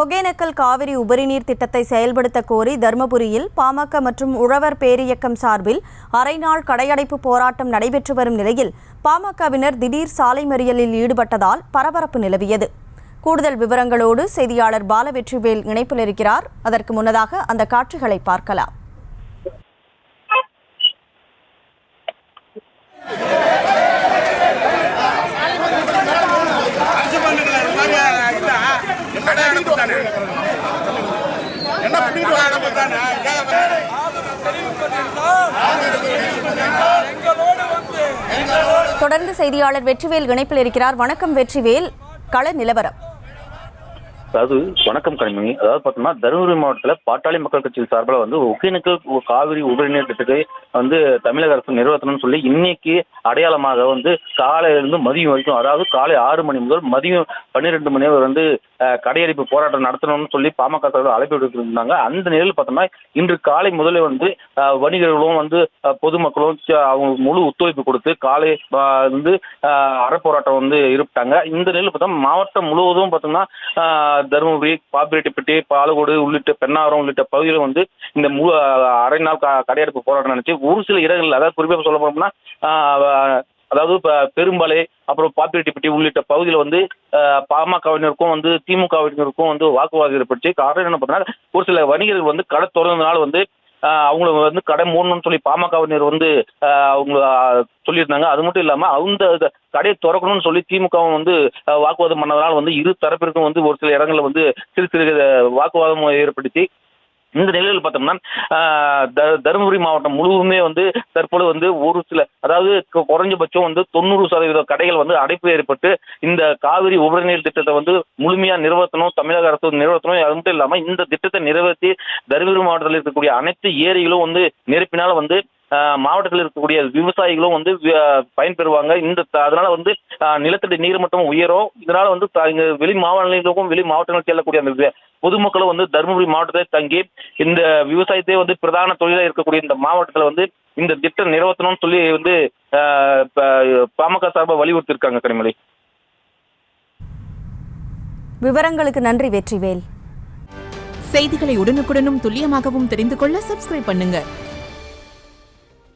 ஒகேனக்கல் காவிரி உபரிநீர் திட்டத்தை செயல்படுத்த கோரி தருமபுரியில் பாமக மற்றும் உழவர் பேரியக்கம் சார்பில் அரைநாள் கடையடைப்பு போராட்டம் நடைபெற்று வரும் நிலையில் பாமகவினர் திடீர் சாலை மறியலில் ஈடுபட்டதால் பரபரப்பு நிலவியது. கூடுதல் விவரங்களோடு செய்தியாளர் பாலவெற்றிவேல் இணைப்பில் இருக்கிறார். அதற்கு முன்னதாக அந்த காட்சிகளை பார்க்கலாம். தொடர்ந்து செய்தியாளர் வெற்றிவேல் இணைப்பில் இருக்கிறார். வணக்கம் வெற்றிவேல், கள நிலவரம். வணக்கம் கனிமணி. அதாவது பார்த்தோம்னா தருமபுரி மாவட்டத்தில் பாட்டாளி மக்கள் கட்சியின் சார்பில் ஒகேனக்கல் காவிரி உபரிநீர் திட்டத்தை தமிழக அரசு நிறைவேற்றணும்னு சொல்லி இன்னைக்கு அடையாளமாக காலையிலிருந்து மதியம் வரைக்கும், அதாவது காலை 6 மணி முதல் மதியம் 12 மணி வரை கடையடைப்பு போராட்டம் நடத்தணும்னு சொல்லி பாமக சார்பில் அழைப்பு விடுத்திருந்தாங்க. அந்த நிலையில் பார்த்தோம்னா இன்று காலை முதலே வணிகர்களும் பொதுமக்களும் அவங்க முழு ஒத்துழைப்பு கொடுத்து காலை அறப்போராட்டம் இருப்பிட்டாங்க. இந்த நிலையில் பார்த்தோம்னா மாவட்டம் முழுவதும் பார்த்தோம்னா தருமபுரி, பாப்பிரெட்டிப்பட்டி, பாலக்கோடு உள்ளிட்ட பெண்ணாரம் உள்ளிட்ட பகுதியில் இந்த அரை நாள் கடையடைப்பு போராட்டம் நினைச்சு ஒரு சில இடங்கள், அதாவது குறிப்பாக சொல்ல போனோம்னா அதாவது பெரும்பாலை, அப்புறம் பாப்பிரெட்டிப்பட்டி உள்ளிட்ட பகுதியில் பாமகவினருக்கும் திமுகவினருக்கும் வாக்குவாதம் ஏற்பட்டு காரணம் என்ன பண்ணா, ஒரு சில வணிகர்கள் கடை திறந்ததுனால அவங்க கடை மூடணும்னு சொல்லி பாமகவினர் அவங்க சொல்லியிருந்தாங்க. அது மட்டும் இல்லாம அந்த கடையை திறக்கணும்னு சொல்லி திமுகவும் வாக்குவாதம் பண்ணதுனால இரு தரப்பிற்கும் ஒரு சில இடங்கள்ல சிறு சிறு வாக்குவாதம் ஏற்படுத்தி இந்த நிலையில் பார்த்தோம்னா தருமபுரி மாவட்டம் முழுவதுமே தற்போது ஒரு சில, அதாவது குறைஞ்சபட்சம் 90% கடைகள் அடைப்பு ஏற்பட்டு இந்த காவிரி உபரிநீர் திட்டத்தை முழுமையா நிறைவேற்றணும், தமிழக அரசு நிறைவேற்றணும். அது மட்டும் இல்லாம இந்த திட்டத்தை நிறைவேற்றி தருமபுரி மாவட்டத்தில் இருக்கக்கூடிய அனைத்து ஏரிகளும் நிரப்பினால் மாவட்டத்தில் இருக்கக்கூடிய விவசாயிகளும் பயன்பெறுவாங்க. அதனால நிலத்தடி நீர் மட்டம் உயரும். இதனால வெளி மாவட்டங்களுக்கும் வெளி மாவட்டங்களுக்கு செல்லக்கூடிய அந்த பொதுமக்களும் தருமபுரி மாவட்டத்தை தங்கி இந்த விவசாயத்தை பிரதான தொழிலாக இருக்கக்கூடிய இந்த மாவட்டத்தில் இந்த திட்டம் நிறைவேற்றணும்னு சொல்லி பாமக சார்பாக வலியுறுத்தியிருக்காங்க. கனிமொழி, விவரங்களுக்கு நன்றி வெற்றிவேல். செய்திகளை உடனுக்குடனும் துல்லியமாகவும் தெரிந்து கொள்ள சப்ஸ்கிரைப் பண்ணுங்க.